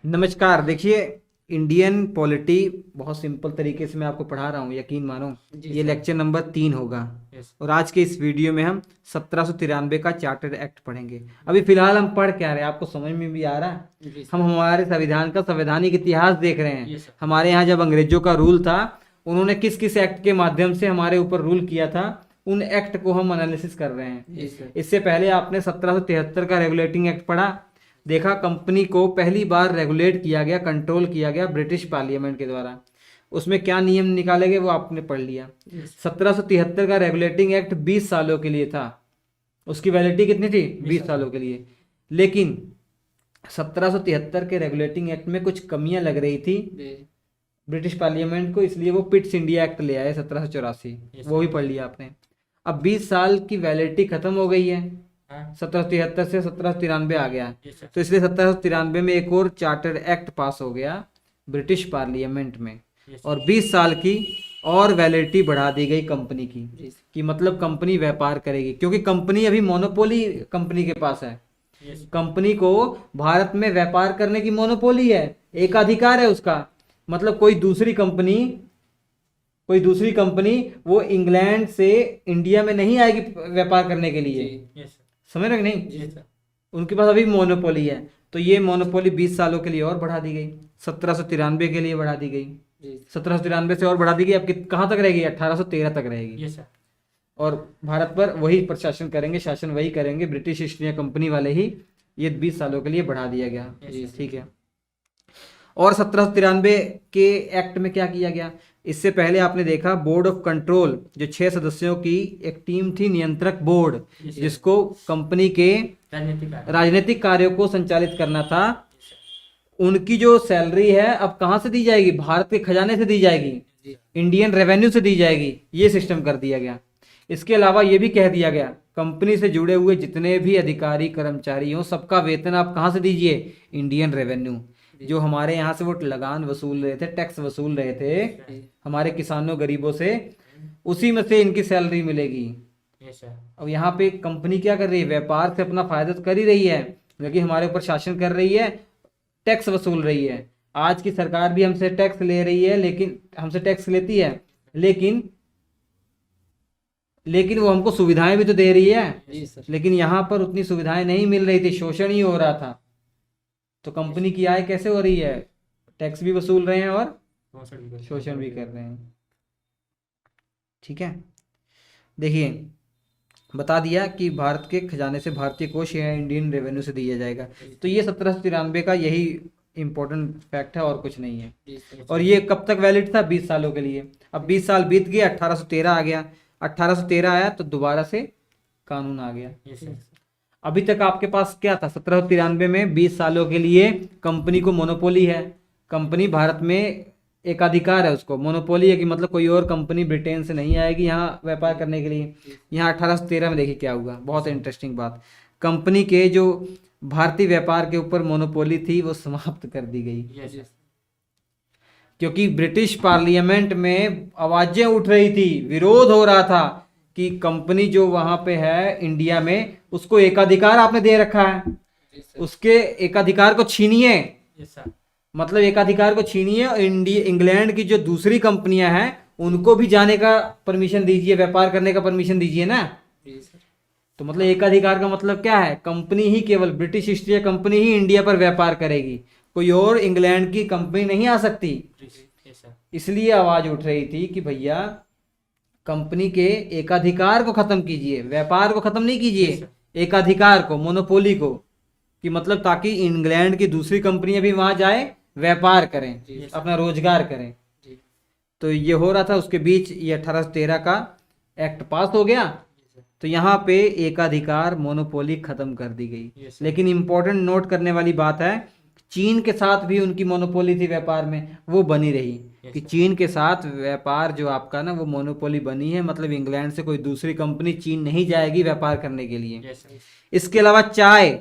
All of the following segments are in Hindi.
नमस्कार। देखिए, इंडियन पॉलिटी बहुत सिंपल तरीके से मैं आपको पढ़ा रहा हूँ, यकीन मानो। ये लेक्चर नंबर 3 होगा। और आज के इस वीडियो में हम 1793 का चार्टर एक्ट पढ़ेंगे। अभी फिलहाल हम पढ़ क्या रहे हैं, आपको समझ में भी आ रहा है? हम हमारे संविधान का संवैधानिक इतिहास देख रहे हैं। हमारे यहाँ जब अंग्रेजों का रूल था, उन्होंने किस किस एक्ट के माध्यम से हमारे ऊपर रूल किया था, उन एक्ट को हम एनालिसिस कर रहे हैं। इससे पहले आपने 1773 का रेगुलेटिंग एक्ट पढ़ा। देखा, कंपनी को पहली बार रेगुलेट किया गया, कंट्रोल किया गया ब्रिटिश पार्लियामेंट के द्वारा। उसमें क्या नियम निकाले गए वो आपने पढ़ लिया। 1773 का रेगुलेटिंग एक्ट 20 सालों के लिए था। उसकी वैलिडिटी कितनी थी? 20 सालों के लिए। लेकिन 1773 के रेगुलेटिंग एक्ट में कुछ कमियां लग रही थी ब्रिटिश पार्लियामेंट को, इसलिए वो पिट्स इंडिया एक्ट ले आए 1784। वो भी पढ़ लिया आपने। अब 20 साल की वैलिडिटी खत्म हो गई है। 1773 से 1793 आ गया, तो इसलिए 1793 में एक और चार्टर एक्ट पास हो गया ब्रिटिश पार्लियामेंट में, और 20 साल की और वैलिडिटी बढ़ा दी गई कंपनी की, कि मतलब कंपनी व्यापार करेगी, क्योंकि कंपनी अभी मोनोपोली कंपनी के पास है। कंपनी को भारत में व्यापार करने की मोनोपोली है, एकाधिकार है उसका। मतलब कोई दूसरी कंपनी वो इंग्लैंड से इंडिया में नहीं आएगी व्यापार करने के लिए। समझ रहे नहीं? उनके पास अभी मोनोपोली है, तो ये मोनोपोली 20 सालों के लिए और बढ़ा दी गई। 1793 के लिए बढ़ा दी गई। 1793 से और बढ़ा दी गई। अब कहाँ तक रहेगी? 1813 तक रहेगी। और भारत पर वही प्रशासन करेंगे, शासन वही करेंगे, ब्रिटिश ईस्ट इंडिया कंपनी वाले ही। ये 20 सालों के लिए बढ़ा दिया गया। ठीक है। और 1793 के एक्ट में क्या किया गया? इससे पहले आपने देखा, बोर्ड ऑफ कंट्रोल, जो 6 सदस्यों की एक टीम थी, नियंत्रक बोर्ड, जिसको कंपनी के राजनीतिक कार्यों को संचालित करना था, उनकी जो सैलरी है अब कहाँ से दी जाएगी? भारत के खजाने से दी जाएगी, इंडियन रेवेन्यू से दी जाएगी। ये सिस्टम कर दिया गया। इसके अलावा ये भी कह दिया गया, कंपनी से जुड़े हुए जितने भी अधिकारी कर्मचारी हों, सबका वेतन आप कहाँ से दीजिए? Indian revenue. जो हमारे यहाँ से वो लगान वसूल रहे थे, टैक्स वसूल रहे थे हमारे किसानों गरीबों से, उसी में से इनकी सैलरी मिलेगी। अब यहाँ पे कंपनी क्या कर रही है? व्यापार से अपना फायदा तो कर ही रही है, लेकिन हमारे ऊपर शासन कर रही है, टैक्स वसूल रही है। आज की सरकार भी हमसे टैक्स ले रही है, लेकिन हमसे टैक्स लेती है, लेकिन वो हमको सुविधाएं भी तो दे रही है। लेकिन यहाँ पर उतनी सुविधाएं नहीं मिल रही थी, शोषण ही हो रहा था। तो कंपनी की आय कैसे हो रही है? टैक्स भी वसूल रहे हैं और शोषण भी कर रहे हैं। ठीक है। देखिए, बता दिया कि भारत के खजाने से, भारतीय कोष या इंडियन रेवेन्यू से दिया जाएगा। तो ये 1793 का यही इंपॉर्टेंट फैक्ट है, और कुछ नहीं है। और ये कब तक वैलिड था? 20 सालों के लिए। अब 20 साल बीत गए, 1813 आ गया। 1813 आया तो दोबारा से कानून आ गया। अभी तक आपके पास क्या था? 1793 में 20 सालों के लिए कंपनी को मोनोपोली है। कंपनी भारत में एकाधिकार है, उसको मोनोपोली है, कि मतलब कोई और कंपनी ब्रिटेन से नहीं आएगी यहाँ व्यापार करने के लिए। यहाँ 1813 में देखिए क्या हुआ, बहुत इंटरेस्टिंग बात। कंपनी के जो भारतीय व्यापार के ऊपर मोनोपोली थी वो समाप्त कर दी गई, क्योंकि ब्रिटिश पार्लियामेंट में आवाजें उठ रही थी, विरोध हो रहा था कि कंपनी जो वहां पे है इंडिया में, उसको एकाधिकार आपने दे रखा है, उसके एकाधिकार को छीनिए। मतलब एकाधिकार को छीनिए, और इंग्लैंड की जो दूसरी कंपनियां हैं उनको भी जाने का परमिशन दीजिए, व्यापार करने का परमिशन दीजिए ना। तो मतलब एकाधिकार का मतलब क्या है? कंपनी ही, केवल ब्रिटिश ईस्ट इंडिया कंपनी ही इंडिया पर व्यापार करेगी, कोई और इंग्लैंड की कंपनी नहीं आ सकती। इसलिए आवाज उठ रही थी कि भैया कंपनी के एकाधिकार को खत्म कीजिए, व्यापार को खत्म नहीं कीजिए, एकाधिकार को, मोनोपोली को, कि मतलब ताकि इंग्लैंड की दूसरी कंपनियां भी वहां जाए, व्यापार करें, अपना रोजगार करें। तो ये हो रहा था। उसके बीच ये 1813 का एक्ट पास हो गया, तो यहाँ पे एकाधिकार, मोनोपोली खत्म कर दी गई। लेकिन इंपॉर्टेंट नोट करने वाली बात है, चीन के साथ भी उनकी मोनोपोली थी व्यापार में, वो बनी रही। कि चीन के साथ व्यापार जो आपका ना, वो मोनोपोली बनी है, मतलब इंग्लैंड से कोई दूसरी कंपनी चीन नहीं जाएगी व्यापार करने के लिए। इसके अलावा चाय,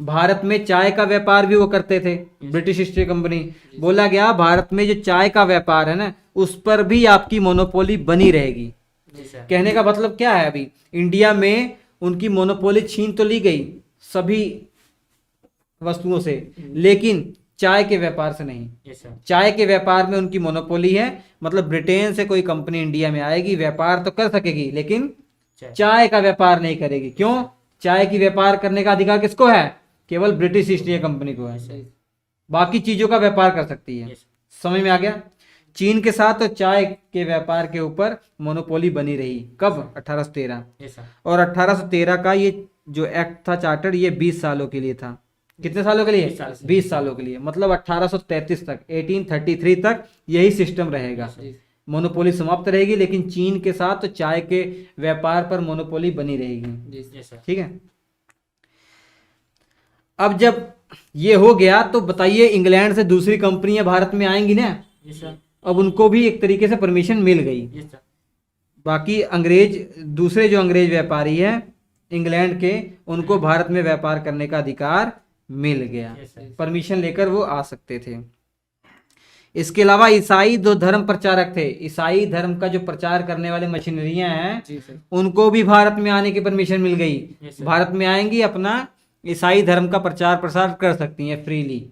भारत में चाय का व्यापार भी वो करते थे, ब्रिटिश ईस्ट इंडिया कंपनी। बोला गया भारत में जो चाय का व्यापार है ना, उस पर भी आपकी मोनोपोली बनी रहेगी। कहने का मतलब क्या है? अभी इंडिया में उनकी मोनोपोली छीन तो ली गई सभी वस्तुओं से, लेकिन चाय के व्यापार से नहीं। Yes sir. चाय के व्यापार में उनकी मोनोपोली है, मतलब ब्रिटेन से कोई कंपनी इंडिया में आएगी, व्यापार तो कर सकेगी लेकिन चाय का व्यापार नहीं करेगी। क्यों? चाय की व्यापार करने का अधिकार किसको है? केवल ब्रिटिश ईस्ट इंडिया कंपनी को है। बाकी चीजों का व्यापार कर सकती है। समझ में आ गया? चीन के साथ तो चाय के व्यापार के ऊपर मोनोपोली बनी रही। कब? 1813। और 1813 का ये जो एक्ट था चार्टर, ये 20 सालों के लिए था। कितने सालों के लिए? 20 सालों के लिए। मतलब 1833 तक, 1833 तक यही सिस्टम रहेगा, मोनोपोली समाप्त रहेगी, लेकिन चीन के साथ तो चाय के व्यापार पर मोनोपोली बनी रहेगी। ठीक है। अब जब ये हो गया तो बताइए, इंग्लैंड से दूसरी कंपनियां भारत में आएंगी ना, अब उनको भी एक तरीके से परमिशन मिल गई। बाकी अंग्रेज, दूसरे जो अंग्रेज व्यापारी हैं इंग्लैंड के, उनको भारत में व्यापार करने का अधिकार मिल गया, परमिशन लेकर वो आ सकते थे। इसके अलावा ईसाई जो धर्म प्रचारक थे, ईसाई धर्म का जो प्रचार करने वाले मशीनरियां हैं, उनको भी भारत में आने की परमिशन मिल गई। भारत में आएंगी, अपना ईसाई धर्म का प्रचार प्रसार कर सकती हैं फ्रीली,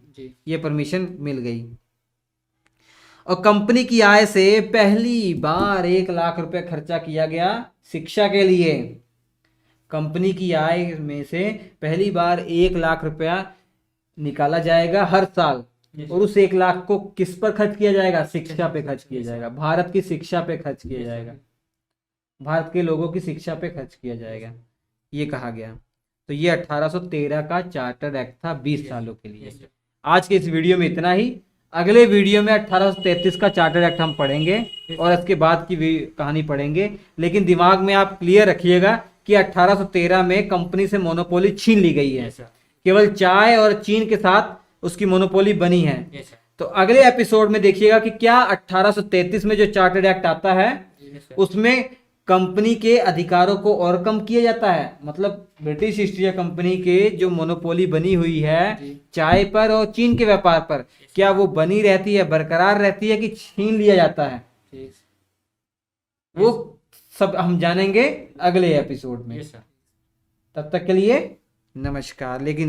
ये परमिशन मिल गई। और कंपनी की आय से पहली बार 1 लाख रुपए खर्चा किया गया शिक्षा के लिए। कंपनी की आय में से पहली बार 1 लाख रुपया निकाला जाएगा हर साल, और उस 1 लाख को किस पर खर्च किया जाएगा? शिक्षा पे खर्च किया जाएगा, भारत की शिक्षा पे खर्च किया जाएगा, भारत के लोगों की शिक्षा पे खर्च किया जाएगा, ये कहा गया। तो ये 1813 का चार्टर एक्ट था 20 सालों के लिए। आज के इस वीडियो में इतना ही। अगले वीडियो में 1833 का चार्टर एक्ट हम पढ़ेंगे और इसके बाद की कहानी पढ़ेंगे। लेकिन दिमाग में आप क्लियर रखिएगा कि 1813 में कंपनी से मोनोपोली छीन ली गई है, केवल चाय और चीन के साथ उसकी मोनोपोली बनी है। तो अगले एपिसोड में देखिएगा कि क्या 1833 में जो चार्टर्ड एक्ट आता है उसमें कंपनी के अधिकारों को और कम किया जाता है, मतलब ब्रिटिश ईस्ट इंडिया कंपनी के जो मोनोपोली बनी हुई है चाय पर और चीन के व्यापार पर, क्या वो बनी रहती है, बरकरार रहती है, कि छीन लिया जाता है? वो सब हम जानेंगे अगले एपिसोड में। तब तक के लिए नमस्कार। लेकिन